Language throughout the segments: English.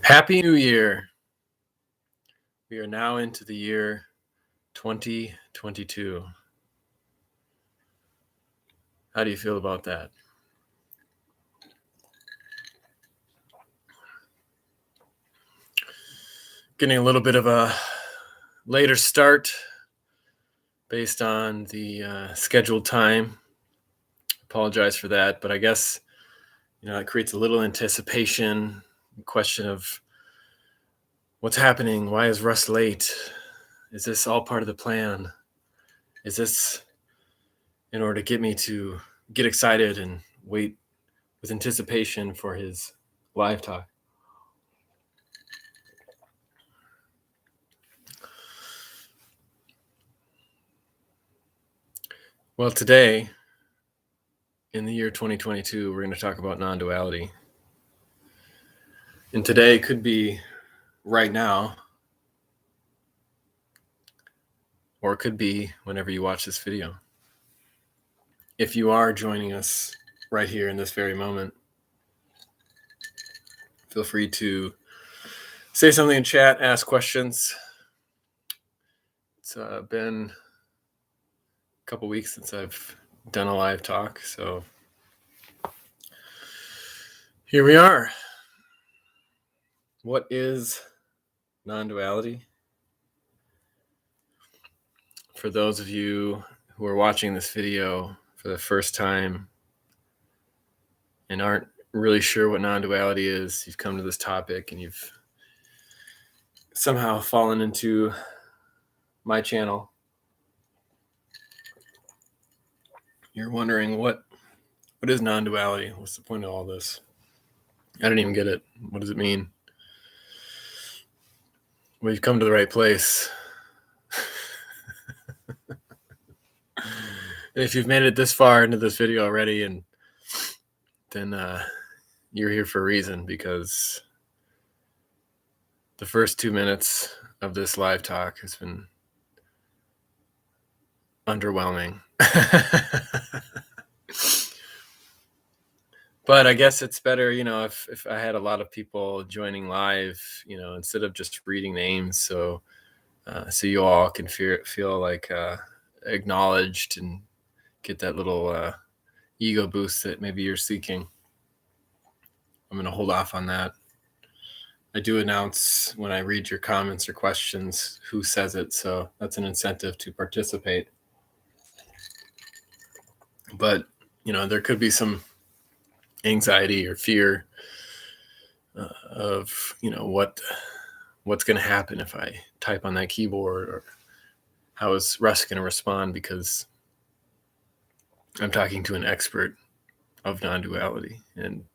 Happy New Year. We are now into the year 2022. How do you feel about that? Getting a little bit of a later start based on the scheduled time. Apologize for that, but I guess it creates a little anticipation, question of what's happening. Why is Russ late? Is this all part of the plan? Is this in order to get me to get excited and wait with anticipation for his live talk? Well, today, in the year 2022, we're going to talk about non-duality. And today could be right now, or it could be whenever you watch this video. If you are joining us right here in this very moment, feel free to say something in chat, ask questions. It's been a couple weeks since I've done a live talk, so here we are. What is non-duality? For those of you who are watching this video for the first time and aren't really sure what non-duality is, you've come to this topic and you've somehow fallen into my channel. You're wondering what is non-duality? What's the point of all this? I didn't even get it. What does it mean? Well, you've come to the right place. And if you've made it this far into this video already, then you're here for a reason, because the first 2 minutes of this live talk has been underwhelming. But I guess it's better, if I had a lot of people joining live, instead of just reading names, so you all can feel like acknowledged and get that little ego boost that maybe you're seeking. I'm going to hold off on that. I do announce when I read your comments or questions who says it, so that's an incentive to participate. But, there could be some anxiety or fear of, what's going to happen if I type on that keyboard, or how is Russ going to respond, because I'm talking to an expert of non-duality, and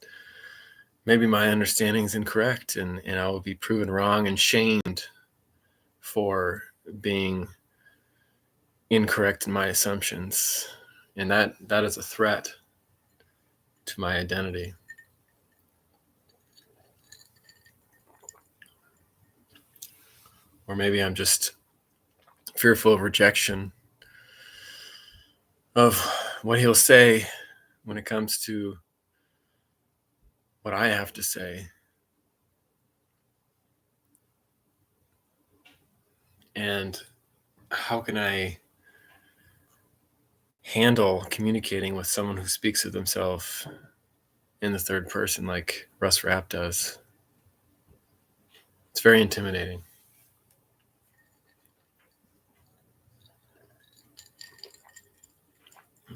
maybe my understanding is incorrect, and I will be proven wrong and shamed for being incorrect in my assumptions. And that is a threat to my identity. Or maybe I'm just fearful of rejection, of what he'll say when it comes to what I have to say. And how can I handle communicating with someone who speaks of themselves in the third person like Russ Rapp does? It's very intimidating.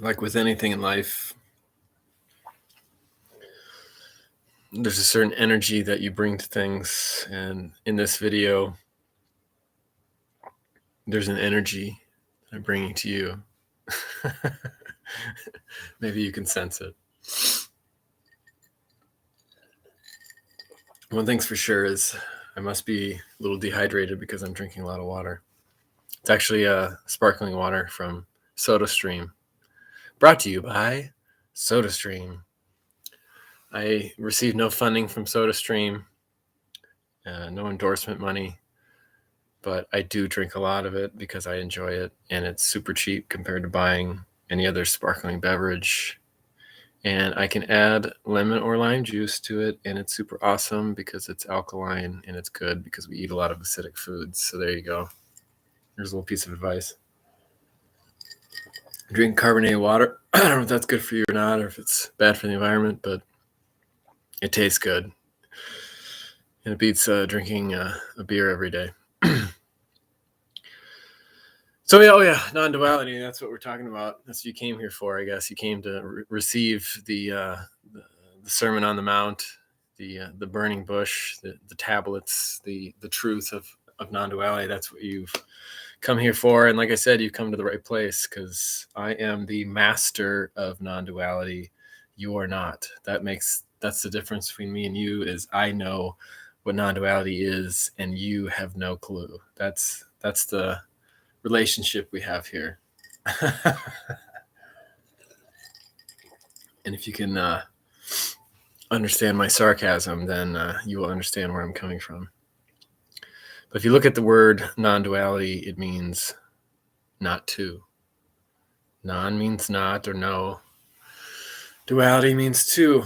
Like with anything in life, there's a certain energy that you bring to things, and in this video, there's an energy that I'm bringing to you. Maybe you can sense it. One thing's for sure is I must be a little dehydrated because I'm drinking a lot of water. It's actually sparkling water from SodaStream, brought to you by SodaStream. I received no funding from SodaStream, no endorsement money, but I do drink a lot of it because I enjoy it, and it's super cheap compared to buying any other sparkling beverage. And I can add lemon or lime juice to it, and it's super awesome because it's alkaline, and it's good because we eat a lot of acidic foods. So there you go. Here's a little piece of advice. Drink carbonated water. I don't know if that's good for you or not, or if it's bad for the environment, but it tastes good. And it beats drinking a beer every day. So yeah, non-duality. That's what we're talking about. That's what you came here for, I guess. You came to receive the Sermon on the Mount, the burning bush, the tablets, the truth of non-duality. That's what you've come here for. And like I said, you've come to the right place, because I am the master of non-duality. You are not. That's the difference between me and you, is I know what non-duality is, and you have no clue. That's the relationship we have here. And if you can understand my sarcasm, then you will understand where I'm coming from. But if you look at the word non-duality, it means not two. Non means not or no. Duality means two.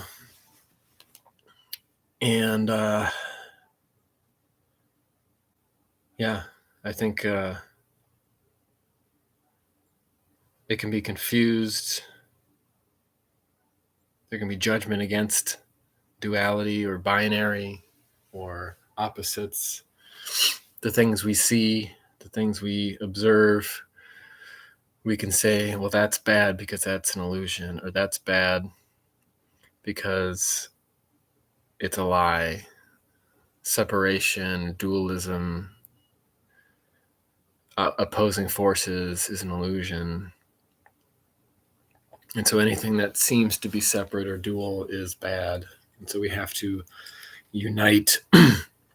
And yeah, I think it can be confused. There can be judgment against duality or binary or opposites. The things we see, the things we observe, we can say, well, that's bad because that's an illusion, or that's bad because it's a lie. Separation, dualism, opposing forces is an illusion. And so anything that seems to be separate or dual is bad. And so we have to unite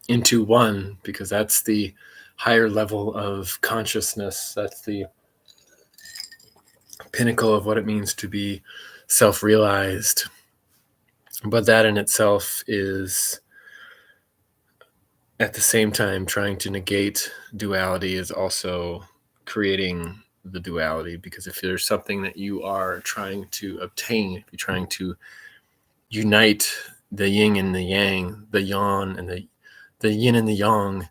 into one, because that's the higher level of consciousness. That's the pinnacle of what it means to be self-realized. But that in itself is, at the same time, trying to negate duality is also creating the duality. Because if there's something that you are trying to obtain, if you're trying to unite the yin and the yang, the yang and the yin and the yang,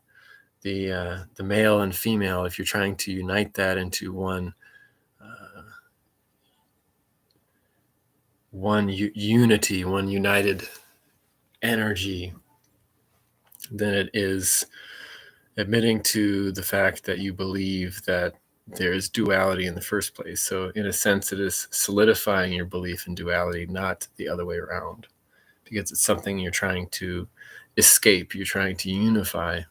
the male and female, if you're trying to unite that into one unity, one united energy, then it is admitting to the fact that you believe that there is duality in the first place. So in a sense, it is solidifying your belief in duality, not the other way around, because it's something you're trying to escape, you're trying to unify.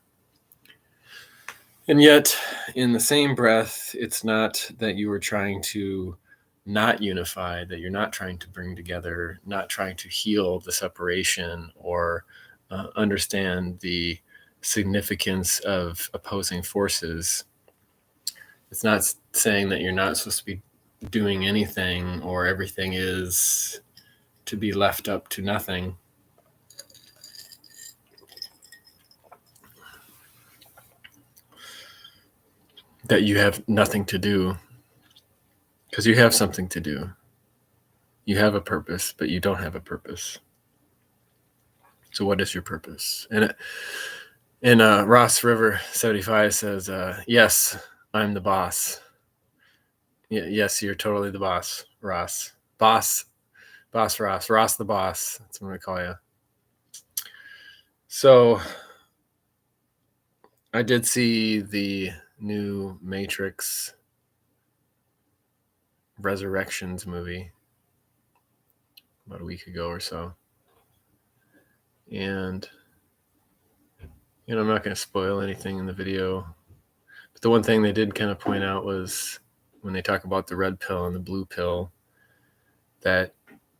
And yet, in the same breath, it's not that you are trying to not unify, that you're not trying to bring together, not trying to heal the separation or understand the significance of opposing forces. It's not saying that you're not supposed to be doing anything, or everything is to be left up to nothing. That you have nothing to do, because you have something to do. You have a purpose, but you don't have a purpose. So what is your purpose? And Ross River 75 says, yes, I'm the boss. Yes, you're totally the boss, Ross. Boss Ross. Ross the boss. That's what I'm going to call you. So I did see the new Matrix Resurrections movie about a week ago or so. And, I'm not going to spoil anything in the video. But the one thing they did kind of point out was, when they talk about the red pill and the blue pill, that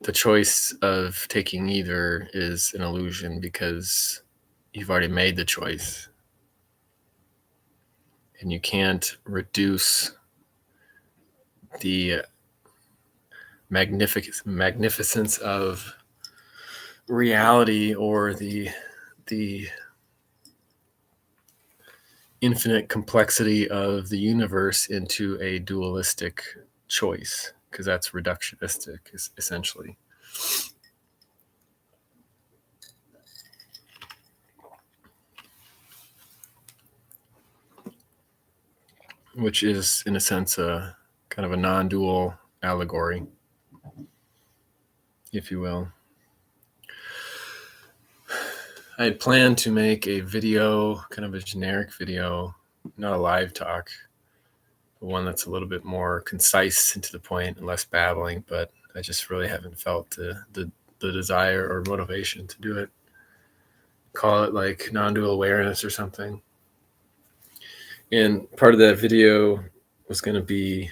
the choice of taking either is an illusion, because you've already made the choice. And you can't reduce the magnificence of reality, or the infinite complexity of the universe, into a dualistic choice, because that's reductionistic, essentially. which is, in a sense, a kind of a non-dual allegory, if you will. I had planned to make a video, kind of a generic video, not a live talk, but one that's a little bit more concise and to the point and less babbling, but I just really haven't felt the desire or motivation to do it. Call it like non-dual awareness or something. And part of that video was going to be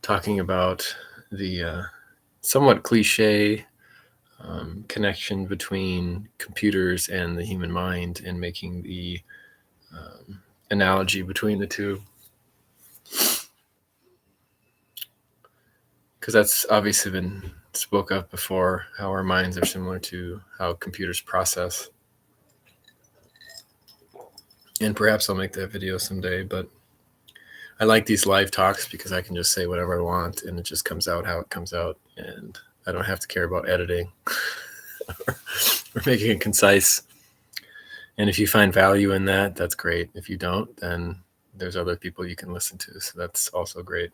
talking about the somewhat cliche connection between computers and the human mind, and making the analogy between the two. Because that's obviously been spoke of before, how our minds are similar to how computers process. And perhaps I'll make that video someday, but I like these live talks because I can just say whatever I want and it just comes out how it comes out, and I don't have to care about editing or making it concise. And if you find value in that, that's great. If you don't, then there's other people you can listen to, so that's also great.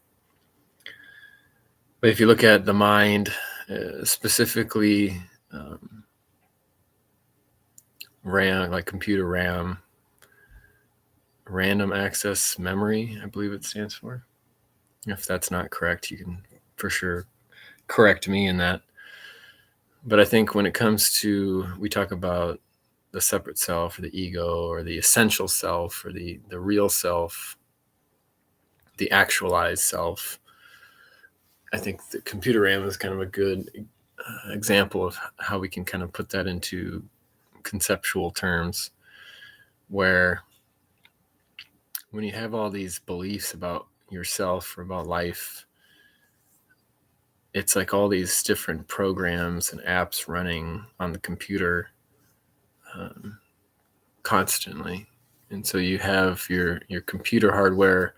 But if you look at the mind, specifically RAM, like computer RAM, random access memory, I believe it stands for. If that's not correct, you can for sure correct me in that. But I think when it comes to, we talk about the separate self or the ego or the essential self or the real self, the actualized self, I think the computer RAM is kind of a good example of how we can kind of put that into conceptual terms, where when you have all these beliefs about yourself or about life, it's like all these different programs and apps running on the computer constantly. And so you have your computer hardware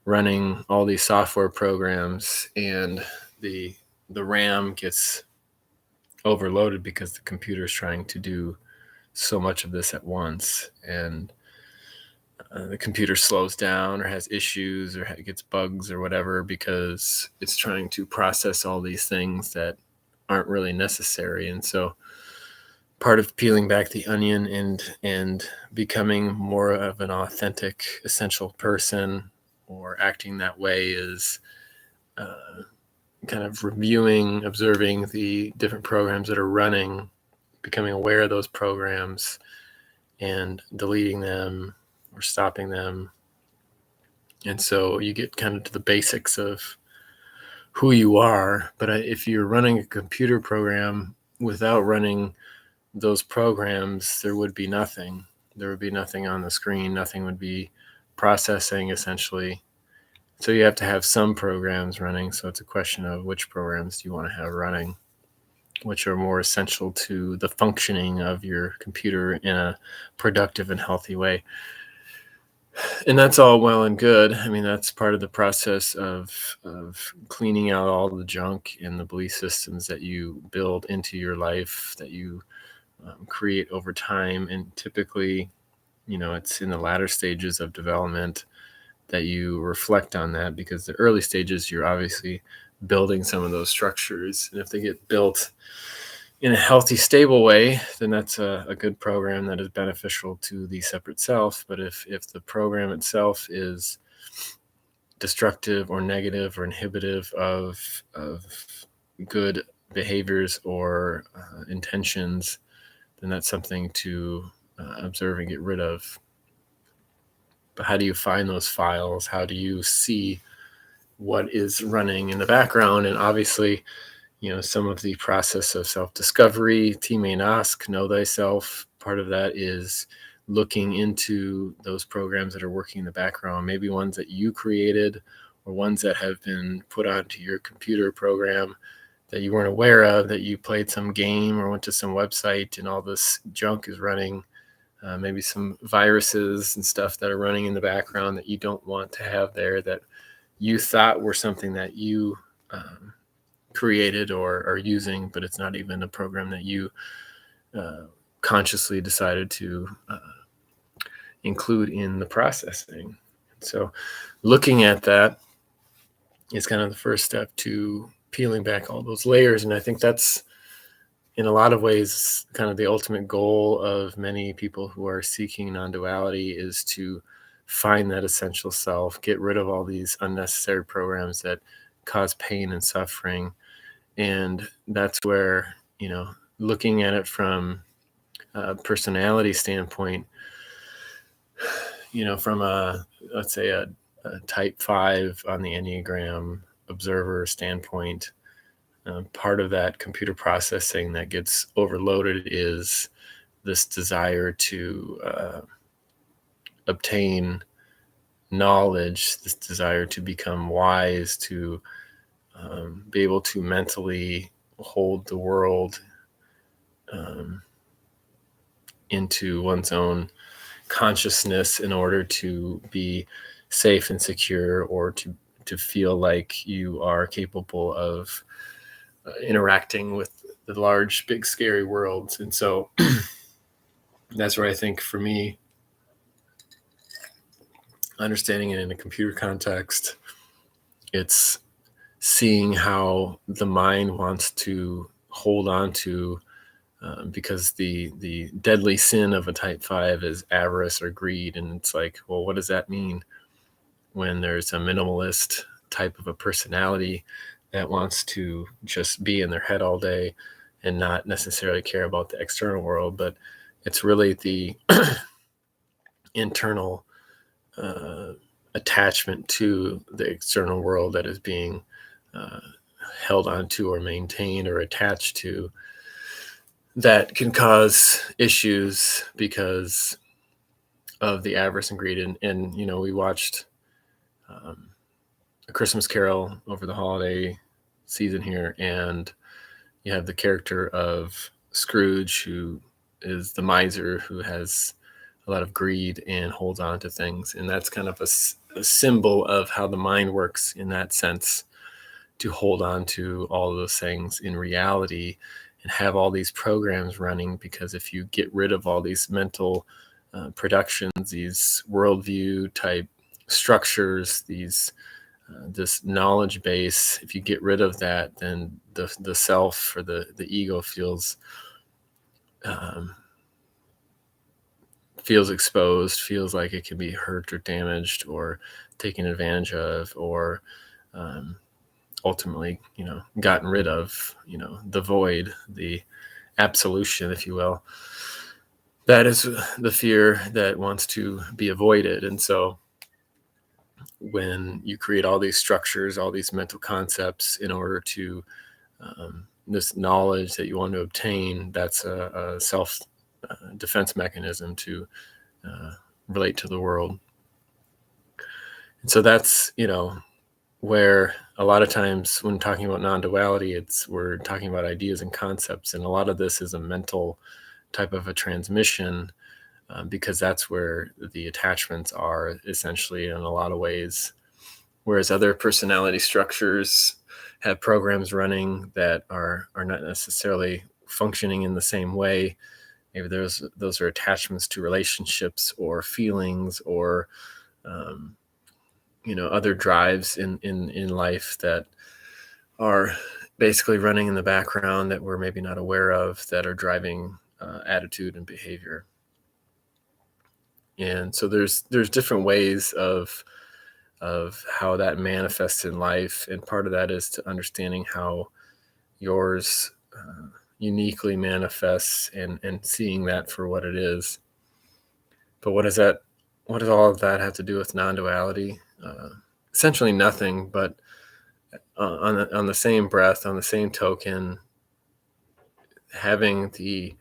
running all these software programs, and the RAM gets overloaded because the computer is trying to do so much of this at once, and the computer slows down or has issues or gets bugs or whatever because it's trying to process all these things that aren't really necessary. And so part of peeling back the onion and becoming more of an authentic, essential person, or acting that way, is kind of reviewing, observing the different programs that are running, becoming aware of those programs and deleting them or stopping them. And so you get kind of to the basics of who you are. But if you're running a computer program without running those programs, there would be nothing. There would be nothing on the screen. Nothing would be processing, essentially. So you have to have some programs running. So it's a question of which programs do you want to have running, which are more essential to the functioning of your computer in a productive and healthy way. And that's all well and good. I mean, that's part of the process of cleaning out all the junk and the belief systems that you build into your life, that you create over time. And typically, it's in the latter stages of development that you reflect on that, because the early stages, you're obviously building some of those structures. And if they get built in a healthy, stable way, then that's a good program that is beneficial to the separate self. But if the program itself is destructive or negative or inhibitive of good behaviors or intentions, then that's something to observe and get rid of. But how do you find those files? How do you see what is running in the background? And obviously, some of the process of self-discovery, Timenask, know thyself, part of that is looking into those programs that are working in the background, maybe ones that you created or ones that have been put onto your computer program that you weren't aware of, that you played some game or went to some website and all this junk is running, maybe some viruses and stuff that are running in the background that you don't want to have there, that you thought were something that you created or are using, but it's not even a program that you consciously decided to include in the processing. So looking at that is kind of the first step to peeling back all those layers. And I think that's, in a lot of ways, kind of the ultimate goal of many people who are seeking non-duality, is to find that essential self, get rid of all these unnecessary programs that cause pain and suffering. And that's where, looking at it from a personality standpoint, from let's say a type 5 on the Enneagram observer standpoint, part of that computer processing that gets overloaded is this desire to obtain knowledge, this desire to become wise, to be able to mentally hold the world into one's own consciousness in order to be safe and secure, or to feel like you are capable of interacting with the large, big, scary worlds. And so that's where I think, for me, understanding it in a computer context, it's seeing how the mind wants to hold on to, because the deadly sin of a type 5 is avarice or greed. And it's like, well, what does that mean when there's a minimalist type of a personality that wants to just be in their head all day and not necessarily care about the external world? But it's really the internal attachment to the external world that is being held onto or maintained or attached to, that can cause issues because of the avarice and greed. And we watched A Christmas Carol over the holiday season here, and you have the character of Scrooge, who is the miser who has a lot of greed and holds on to things. And that's kind of a symbol of how the mind works in that sense, to hold on to all of those things in reality and have all these programs running. Because if you get rid of all these mental productions, these worldview type structures, this knowledge base, if you get rid of that, then the self, or the ego, feels exposed, feels like it can be hurt or damaged or taken advantage of, or ultimately, gotten rid of. The void, the absolution, if you will, that is the fear that wants to be avoided. And so when you create all these structures, all these mental concepts in order to this knowledge that you want to obtain, that's a self defense mechanism to relate to the world. And so that's, where a lot of times when talking about non-duality, we're talking about ideas and concepts. And a lot of this is a mental type of a transmission, because that's where the attachments are, essentially, in a lot of ways. Whereas other personality structures have programs running that are not necessarily functioning in the same way. Maybe those are attachments to relationships or feelings, or other drives in life that are basically running in the background that we're maybe not aware of, that are driving attitude and behavior. And so there's different ways of how that manifests in life, and part of that is to understanding how yours uniquely manifests, and seeing that for what it is. But what does all of that have to do with non-duality? Essentially nothing. But on the same breath, on the same token, having the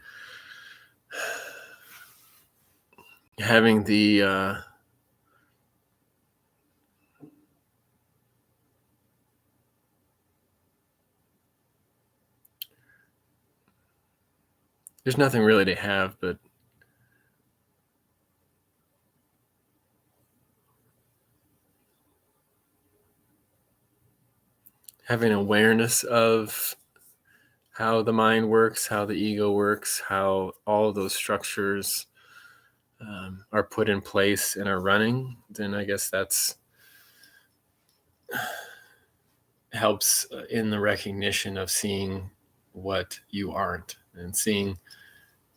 there's nothing really to have, but having awareness of how the mind works, how the ego works, how all of those structures are put in place and are running, then I guess that's helps in the recognition of seeing what you aren't, and seeing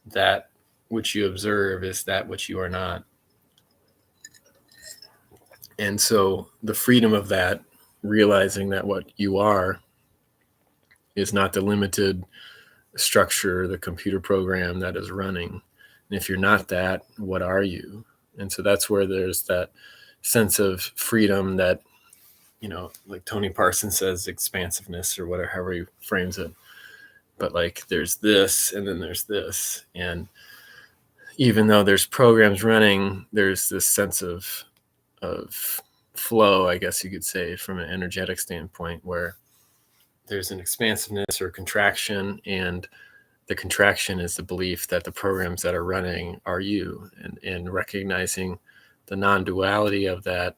that which you observe is that which you are not. And so the freedom of that, realizing that what you are is not the limited structure, the computer program that is running. And if you're not that, what are you? And so that's where there's that sense of freedom that, like Tony Parsons says, expansiveness, or whatever, however he frames it. But like there's this and then there's this. And even though there's programs running, there's this sense of flow, I guess you could say, from an energetic standpoint, where there's an expansiveness or contraction, and the contraction is the belief that the programs that are running are you, and recognizing the non-duality of that,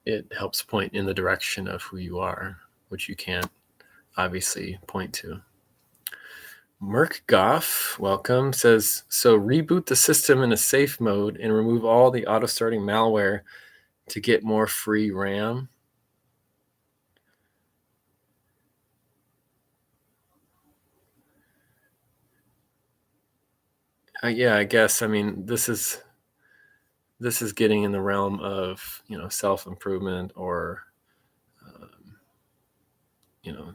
it helps point in the direction of who you are, which you can't obviously point to. Merk Goff, welcome, says, so reboot the system in a safe mode and remove all the auto-starting malware to get more free RAM. Yeah, I guess. I mean, this is getting in the realm of, self-improvement, or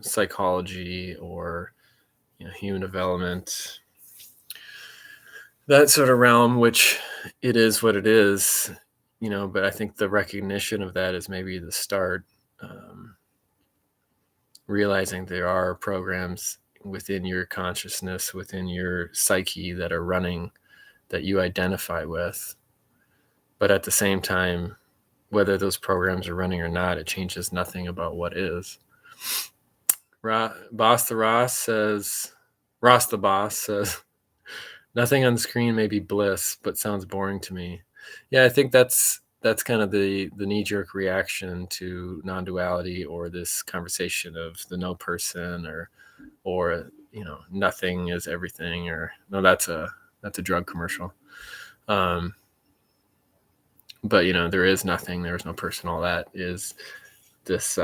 psychology, or human development, that sort of realm, which it is what it is, but I think the recognition of that is maybe the start. Realizing there are programs within your consciousness, within your psyche, that are running, that you identify with. But at the same time, whether those programs are running or not, it changes nothing about what is. Ross the Boss says, nothing on the screen may be bliss, but sounds boring to me. Yeah, I think that's kind of the knee-jerk reaction to non-duality, or this conversation of the no person, or nothing is everything, or no, that's a drug commercial. But there is nothing, there is no person. All that is this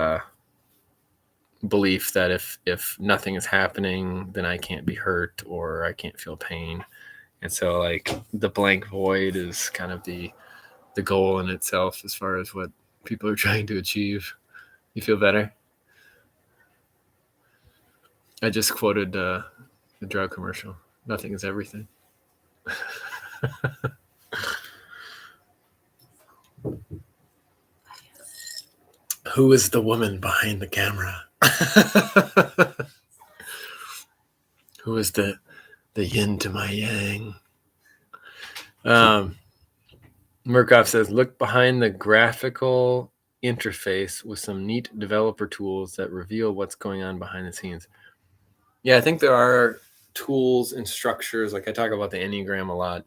belief that if nothing is happening, then I can't be hurt, or I can't feel pain. And so like the blank void is kind of the goal in itself, as far as what people are trying to achieve. You feel better? I just quoted the drug commercial. Nothing is everything. Who is the woman behind the camera? Who is the yin to my yang? Murkoff says, look behind the graphical interface with some neat developer tools that reveal what's going on behind the scenes. Yeah, I think there are tools and structures. Like I talk about the Enneagram a lot.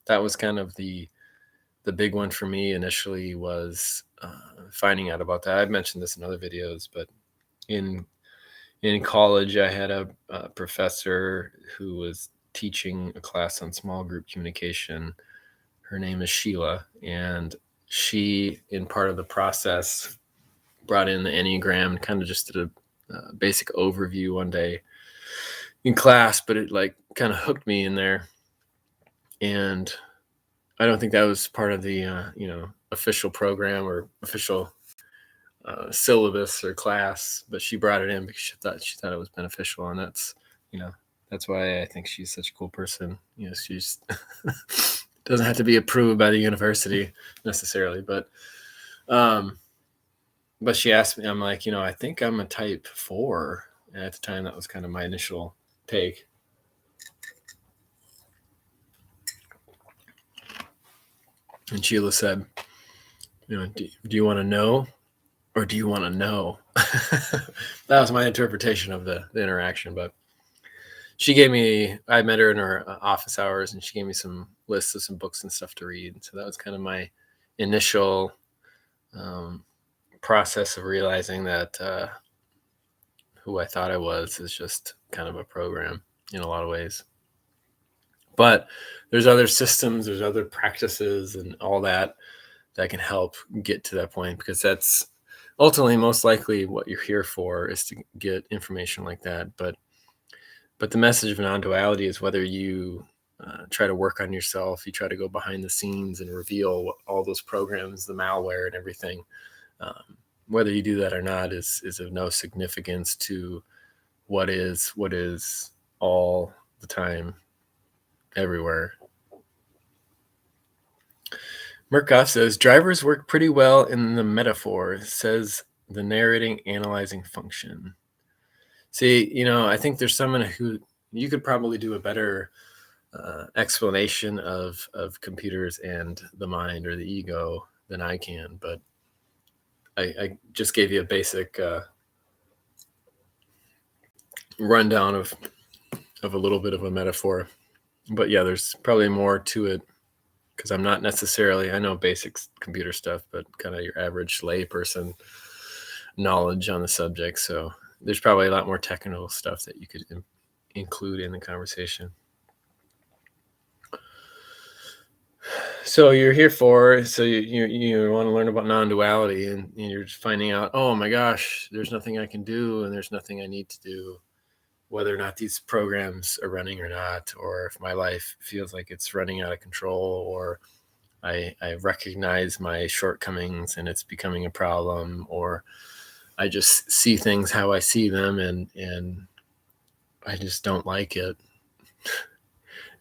That was kind of the big one for me initially, was finding out about that. I've mentioned this in other videos, but in college, I had a professor who was teaching a class on small group communication. Her name is Sheila, and she, in part of the process, brought in the Enneagram and kind of just did a basic overview one day in class, but it like kind of hooked me in there. And I don't think that was part of the official program or official syllabus or class, but she brought it in because she thought it was beneficial. And that's why I think she's such a cool person. She's doesn't have to be approved by the university necessarily, but she asked me, I'm like, I think I'm a type 4. And at the time, that was kind of my initial take. And Sheila said, do you want to know, or do you want to know? That was my interpretation of the interaction. But I met her in her office hours, and she gave me some lists of some books and stuff to read. So that was kind of my initial process of realizing that who I thought I was is just kind of a program in a lot of ways. But there's other systems, there's other practices and all that that can help get to that point, because that's ultimately most likely what you're here for, is to get information like that. But the message of non-duality is whether you try to work on yourself, you try to go behind the scenes and reveal what, all those programs, the malware and everything, whether you do that or not is of no significance to what is all the time, everywhere. Murkoff says drivers work pretty well in the metaphor, says the narrating analyzing function. See, I think there's someone who you could probably do a better explanation of computers and the mind or the ego than I can, but I just gave you a basic rundown of a little bit of a metaphor. But yeah, there's probably more to it, because I'm not necessarily, I know basic computer stuff, but kind of your average layperson knowledge on the subject. So there's probably a lot more technical stuff that you could include in the conversation. So you're here for, so you want to learn about non-duality, and you're just finding out, oh my gosh, there's nothing I can do and there's nothing I need to do, whether or not these programs are running or not, or if my life feels like it's running out of control, or I recognize my shortcomings and it's becoming a problem, or I just see things how I see them and I just don't like it.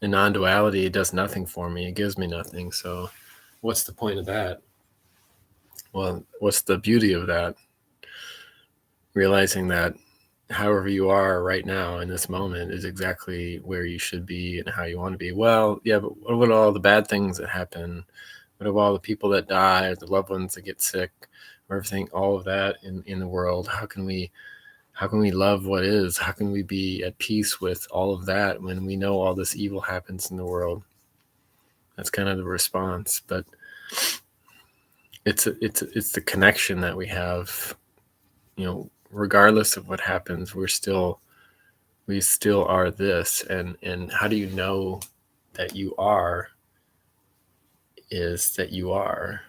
And non-duality does nothing for me. It gives me nothing. So what's the point of that? Well, what's the beauty of that? Realizing that however you are right now in this moment is exactly where you should be and how you want to be. Well, yeah, but what about all the bad things that happen? What about all the people that die, or the loved ones that get sick, or everything, all of that in the world? How can we love what is? How can we be at peace with all of that when we know all this evil happens in the world? That's kind of the response. But it's the connection that we have, regardless of what happens, we still are this. And how do you know that you are? Is that you are.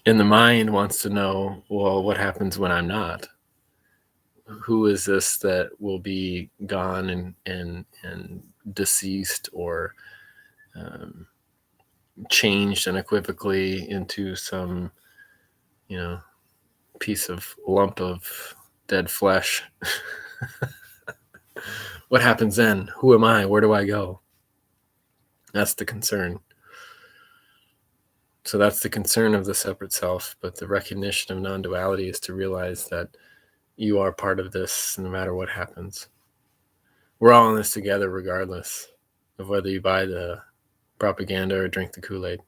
And the mind wants to know, well, what happens when I'm not? Who is this that will be gone and deceased, or changed unequivocally into some, piece of lump of dead flesh? What happens then? Who am I? Where do I go? That's the concern. So that's the concern of the separate self. But the recognition of non-duality is to realize that you are part of this no matter what happens. We're all in this together, regardless of whether you buy the propaganda or drink the Kool-Aid.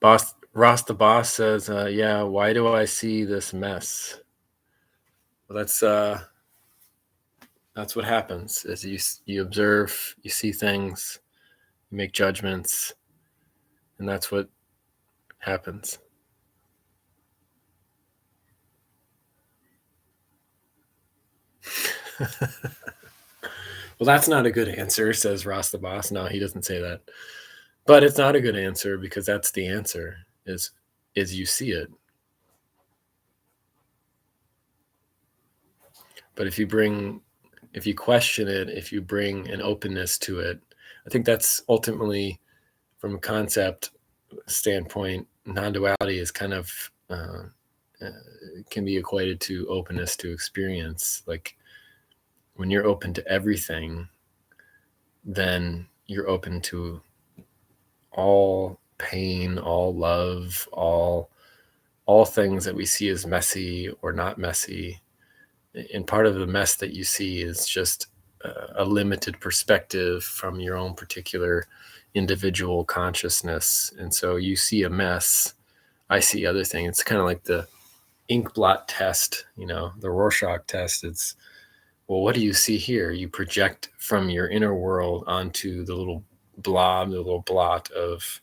Ross the boss says, yeah, why do I see this mess? Well, that's what happens, is you observe, you see things, you make judgments, and that's what happens. Well, that's not a good answer, says Ross the boss. No, he doesn't say that. But it's not a good answer, because that's the answer, is you see it. But if you question it, if you bring an openness to it, I think that's ultimately, from a concept standpoint, non-duality is kind of can be equated to openness to experience. Like, when you're open to everything, then you're open to all pain, all love, all things that we see as messy or not messy. And part of the mess that you see is just a limited perspective from your own particular individual consciousness. And so you see a mess, I see other things. It's kind of like the ink blot test, the Rorschach test. It's, well, what do you see here? You project from your inner world onto the little blob, the little blot of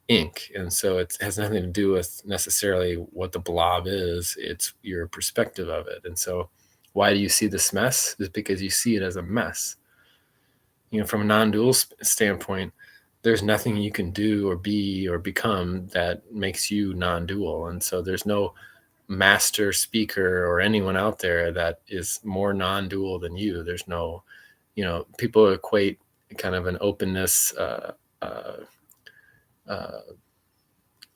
ink. And so it has nothing to do with necessarily what the blob is, it's your perspective of it. And so why do you see this mess? Is because you see it as a mess. From a non-dual standpoint, there's nothing you can do or be or become that makes you non-dual. And so there's no master speaker or anyone out there that is more non-dual than you. There's no, people equate kind of an openness, uh, uh,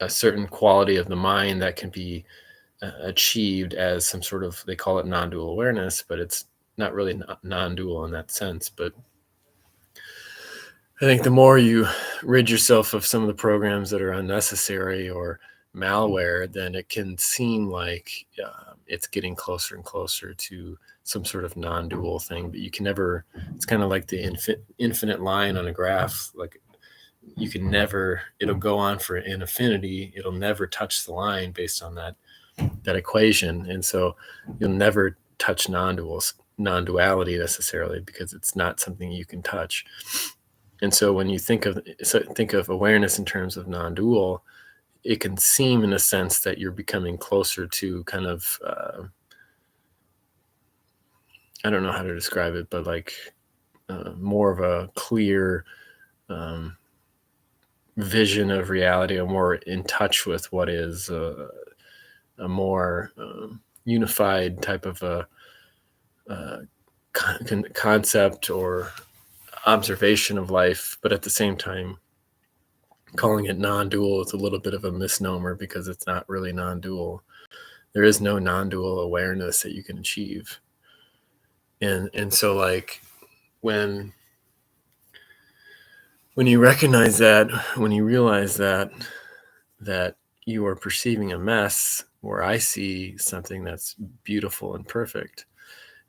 a certain quality of the mind that can be achieved as some sort of, they call it non-dual awareness, but it's not really non-dual in that sense. But I think the more you rid yourself of some of the programs that are unnecessary or malware, then it can seem like it's getting closer and closer to some sort of non-dual thing. But you can never, it's kind of like the infinite line on a graph. Like you can never, it'll go on for an infinity. It'll never touch the line based on that equation. And so you'll never touch non-duality necessarily, because it's not something you can touch. And so when you think of awareness in terms of non-dual, it can seem in a sense that you're becoming closer to kind of, I don't know how to describe it, but like more of a clear vision of reality, or more in touch with what is a more unified type of a concept or observation of life. But at the same time, calling it non-dual is a little bit of a misnomer, because it's not really non-dual. There is no non-dual awareness that you can achieve. And so like when you recognize that, when you realize that you are perceiving a mess where I see something that's beautiful and perfect,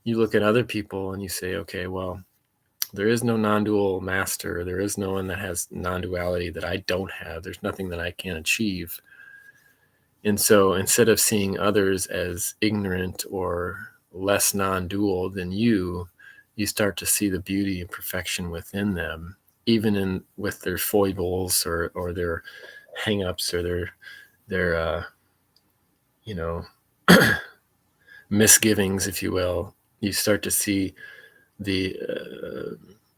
you look at other people and you say, okay, well, there is no non-dual master. There is no one that has non-duality that I don't have. There's nothing that I can't achieve. And so instead of seeing others as ignorant or less non-dual than you start to see the beauty and perfection within them, even with their foibles or their hang-ups or their misgivings, if you will. You start to see the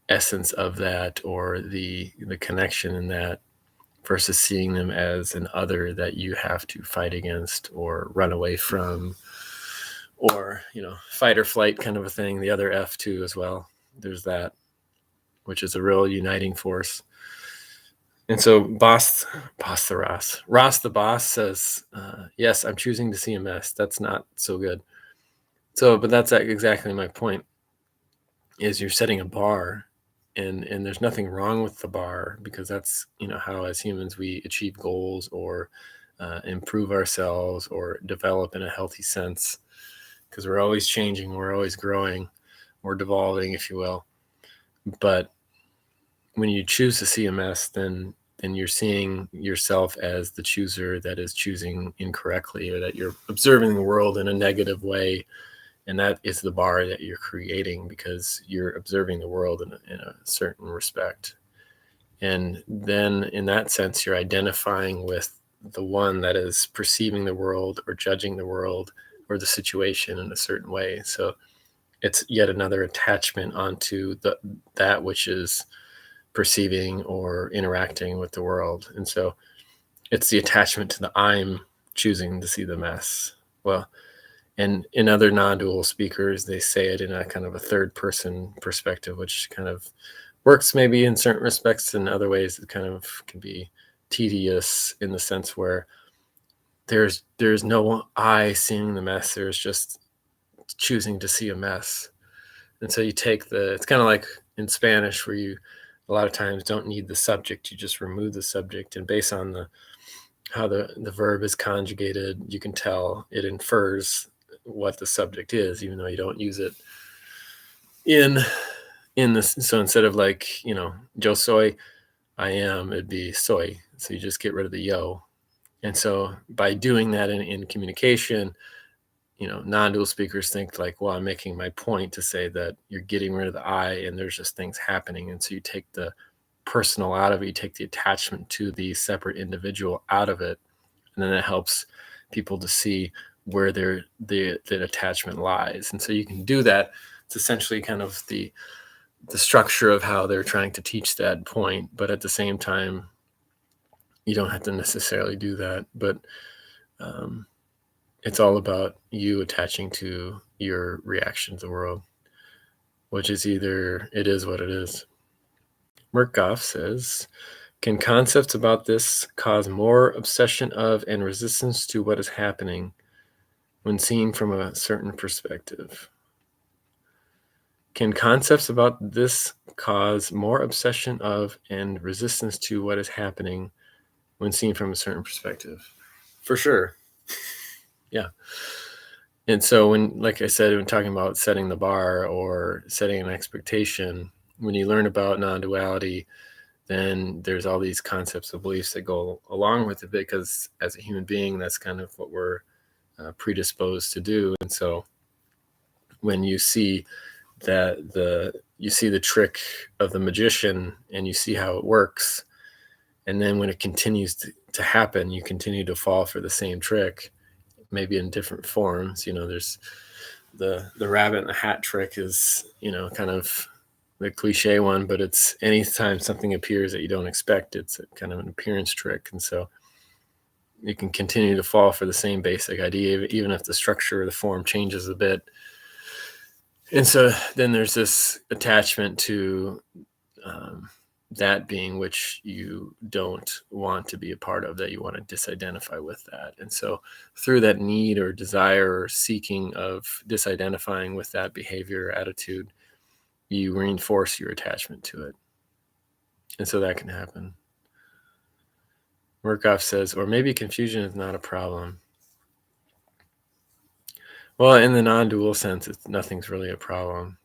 essence of that, or the connection in that, versus seeing them as an other that you have to fight against or run away from, or fight or flight kind of a thing. The other F too as well. There's that, which is a real uniting force. And so Ross the boss says, yes, I'm choosing to see a mess. That's not so good. So, but that's exactly my point, is you're setting a bar, and there's nothing wrong with the bar, because that's, how as humans we achieve goals, or improve ourselves, or develop in a healthy sense, because we're always changing, we're always growing, we're devolving, if you will. But when you choose to see a mess, then you're seeing yourself as the chooser that is choosing incorrectly, or that you're observing the world in a negative way. And that is the bar that you're creating, because you're observing the world in a certain respect. And then in that sense, you're identifying with the one that is perceiving the world or judging the world or the situation in a certain way. So it's yet another attachment onto that which is perceiving or interacting with the world. And so it's the attachment to the I'm choosing to see the mess. Well, and in other non-dual speakers, they say it in a kind of a third person perspective, which kind of works maybe in certain respects. In other ways, it kind of can be tedious, in the sense where there's no I seeing the mess. There's just choosing to see a mess. And so you take it's kind of like in Spanish, where you a lot of times don't need the subject. You just remove the subject, and based on how the verb is conjugated, you can tell it infers what the subject is, even though you don't use it in this. So instead of like, yo soy, I am, it'd be soy. So you just get rid of the yo. And so by doing that in communication, non-dual speakers think like, well, I'm making my point to say that you're getting rid of the I, and there's just things happening. And so you take the personal out of it. You take the attachment to the separate individual out of it, and then it helps people to see where the attachment lies. And so you can do that. It's essentially kind of the structure of how they're trying to teach that point, but at the same time, you don't have to necessarily do that. But um, it's all about you attaching to your reaction to the world, which is either it is what it is. Murkoff says, can concepts about this cause more obsession of and resistance to what is happening when seen from a certain perspective? Can concepts about this cause more obsession of and resistance to what is happening when seen from a certain perspective? For sure. Yeah. And so when, like I said, when talking about setting the bar or setting an expectation, when you learn about non-duality, then there's all these concepts of beliefs that go along with it, because as a human being, that's kind of what we're predisposed to do. And so when you see you see the trick of the magician and you see how it works, and then when it continues to happen, you continue to fall for the same trick, maybe in different forms. There's the rabbit in the hat trick is, kind of the cliche one, but it's anytime something appears that you don't expect, it's a kind of an appearance trick. And so you can continue to fall for the same basic idea, even if the structure or the form changes a bit. And so then there's this attachment to that being which you don't want to be a part of, that you want to disidentify with that. And so through that need or desire or seeking of disidentifying with that behavior or attitude, you reinforce your attachment to it. And so that can happen. Murkoff says, or maybe confusion is not a problem. Well, in the non-dual sense, nothing's really a problem.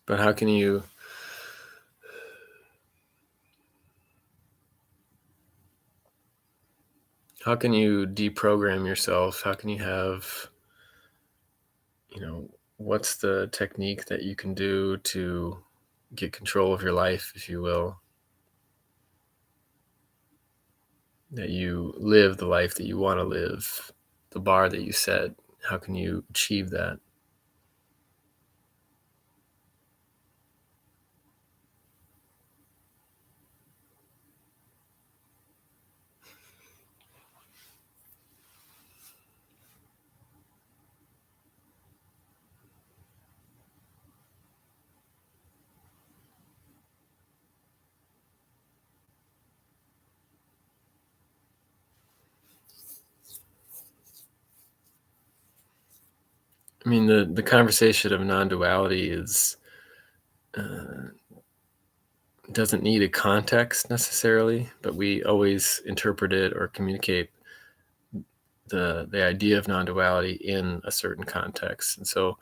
But how can you deprogram yourself? How can you have, what's the technique that you can do to get control of your life, if you will, that you live the life that you want to live, the bar that you set? How can you achieve that? I mean, the conversation of non-duality is doesn't need a context necessarily, but we always interpret it or communicate the idea of non-duality in a certain context. And so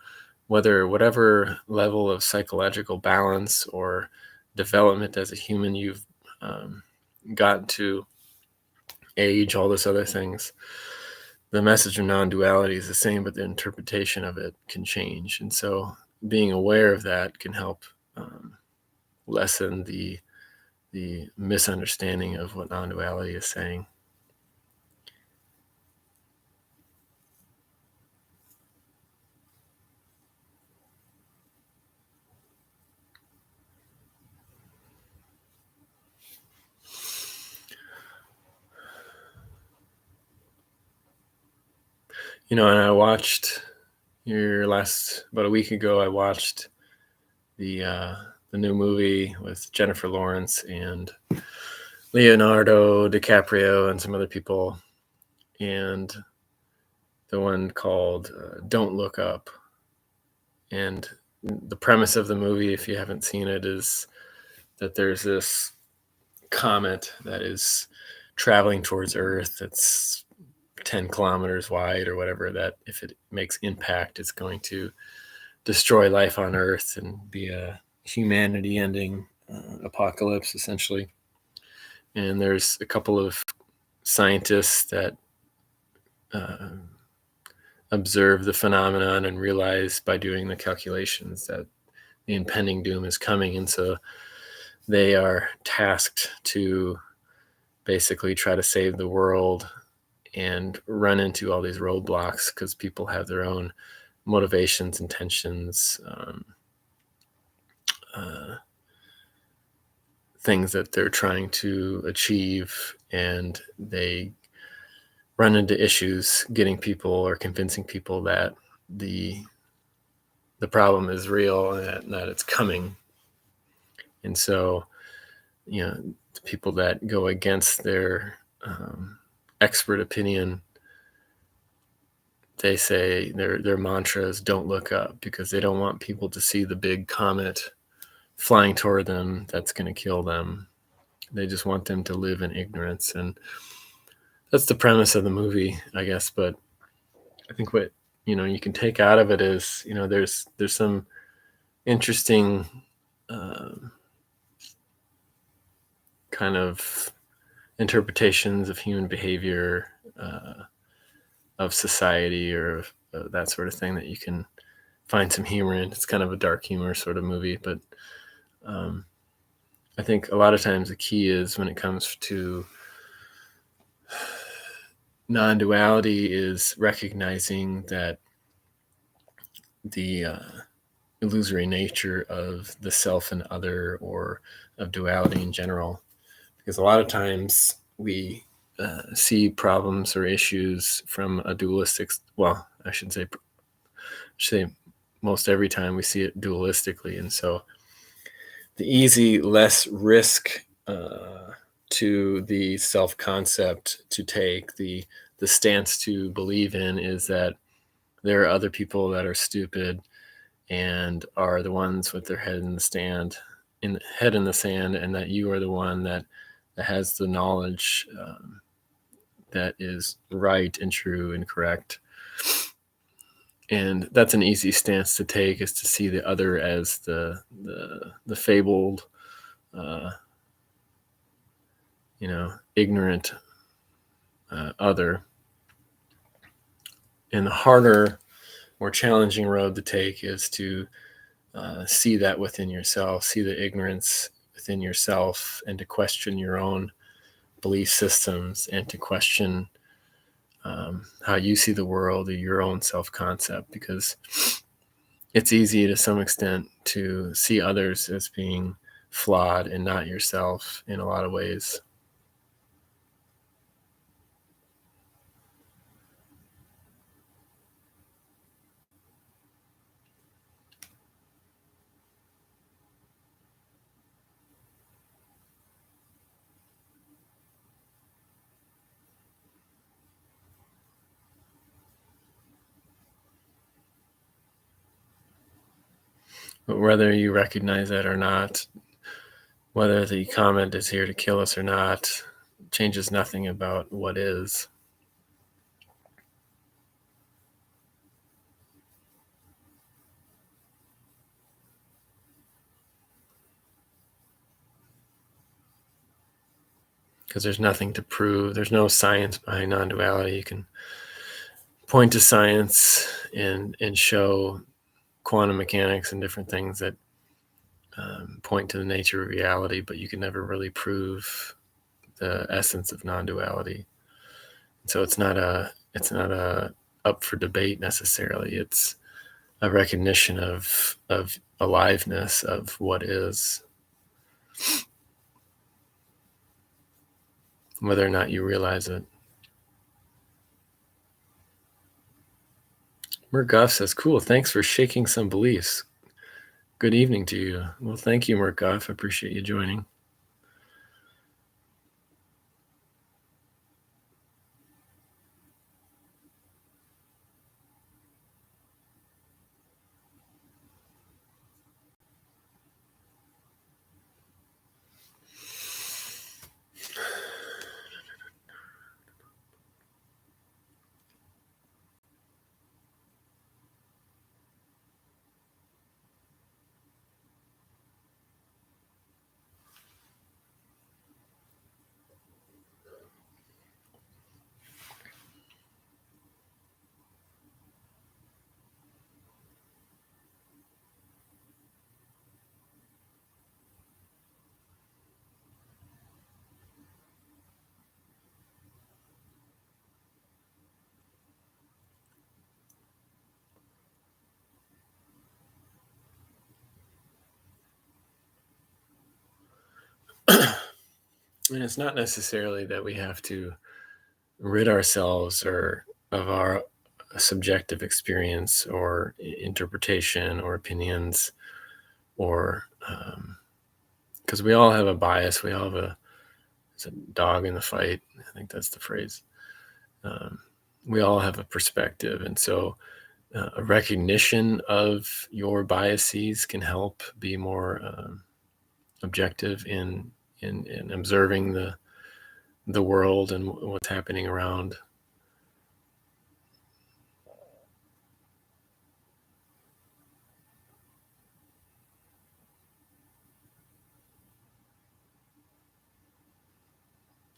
whatever level of psychological balance or development as a human you've gotten to, age, all those other things, the message of non-duality is the same, but the interpretation of it can change. And so being aware of that can help lessen the misunderstanding of what non-duality is saying. And I watched about a week ago, I watched the new movie with Jennifer Lawrence and Leonardo DiCaprio and some other people, and the one called Don't Look Up. And the premise of the movie, if you haven't seen it, is that there's this comet that is traveling towards Earth that's 10 kilometers wide or whatever, that if it makes impact, it's going to destroy life on Earth and be a humanity ending apocalypse, essentially. And there's a couple of scientists that uh, observe the phenomenon and realize by doing the calculations that the impending doom is coming. And so they are tasked to basically try to save the world and run into all these roadblocks because people have their own motivations, intentions, things that they're trying to achieve, and they run into issues getting people or convincing people that the problem is real and that it's coming. And so, the people that go against their expert opinion, they say their mantra is "Don't look up," because they don't want people to see the big comet flying toward them that's going to kill them. They just want them to live in ignorance, and that's the premise of the movie, I guess. But I think what you can take out of it is there's some interesting kind of interpretations of human behavior, of society, or that sort of thing that you can find some humor in. It's kind of a dark humor sort of movie, but I think a lot of times the key is when it comes to non-duality is recognizing that the illusory nature of the self and other, or of duality in general. Because a lot of times we see problems or issues from a dualistic, well, I should say most every time we see it dualistically. And so the easy, less risk to the self-concept to take, the stance to believe in, is that there are other people that are stupid and are the ones with their head in the sand, and that you are the one that has the knowledge that is right and true and correct. And that's an easy stance to take, is to see the other as the fabled, ignorant other. And the harder, more challenging road to take is to see that within yourself, see the ignorance within yourself, and to question your own belief systems, and to question how you see the world, or your own self-concept, because it's easy to some extent to see others as being flawed and not yourself in a lot of ways. But whether you recognize that or not, whether the comment is here to kill us or not, changes nothing about what is. Because there's nothing to prove. There's no science behind non-duality. You can point to science and show quantum mechanics and different things that point to the nature of reality, but you can never really prove the essence of non-duality. So it's not a up for debate necessarily. It's a recognition of aliveness of what is, whether or not you realize it. Murgoff says, "Cool, thanks for shaking some beliefs. Good evening to you." Well, thank you, Murgoff. I appreciate you joining. And it's not necessarily that we have to rid ourselves or of our subjective experience or interpretation or opinions, or because we all have a bias. We all have it's a dog in the fight. I think that's the phrase. Um, we all have a perspective, and so a recognition of your biases can help be more objective in observing the world and what's happening around.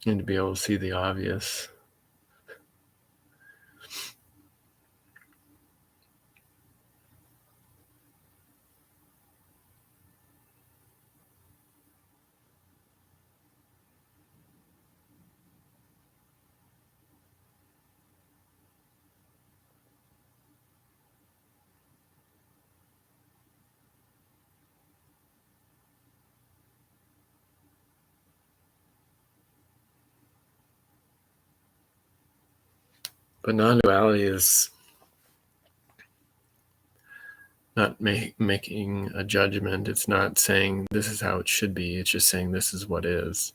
And to be able to see the obvious. But non-duality is not making a judgment. It's not saying this is how it should be. It's just saying this is what is.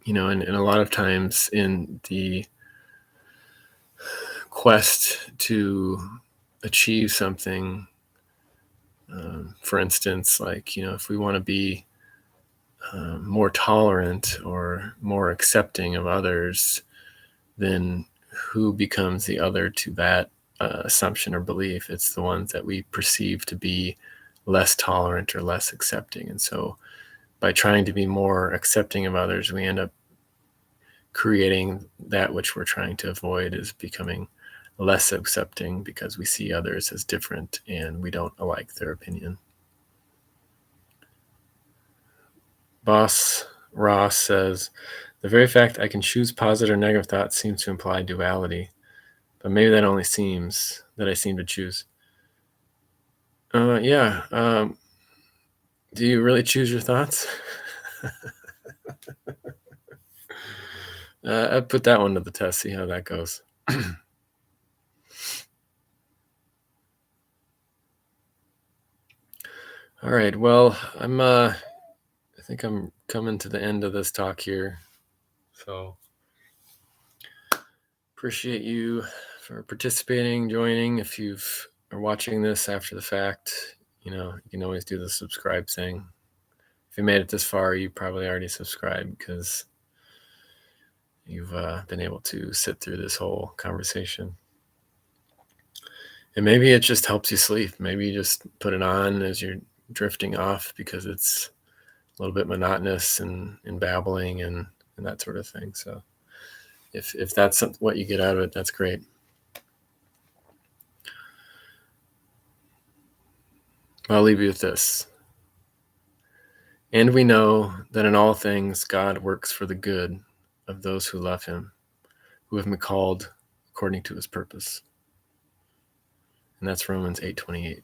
And a lot of times in the quest to achieve something, for instance, like, if we want to be more tolerant or more accepting of others, then who becomes the other to that assumption or belief? It's the ones that we perceive to be less tolerant or less accepting. And so by trying to be more accepting of others, we end up creating that which we're trying to avoid, is becoming less accepting because we see others as different and we don't like their opinion. Boss Ross says, the very fact I can choose positive or negative thoughts seems to imply duality, but maybe that only seems that I seem to choose. Yeah. Do you really choose your thoughts? I'd put that one to the test, see how that goes. All right. Well, I think I'm coming to the end of this talk here. So appreciate you for participating, joining. If are watching this after the fact, you can always do the subscribe thing. If you made it this far, you probably already subscribed because you've been able to sit through this whole conversation. And maybe it just helps you sleep. Maybe you just put it on as you're drifting off because it's a little bit monotonous and babbling and that sort of thing. So if that's what you get out of it, that's great. I'll leave you with this. And we know that in all things God works for the good of those who love him, who have been called according to his purpose. And that's Romans 8:28.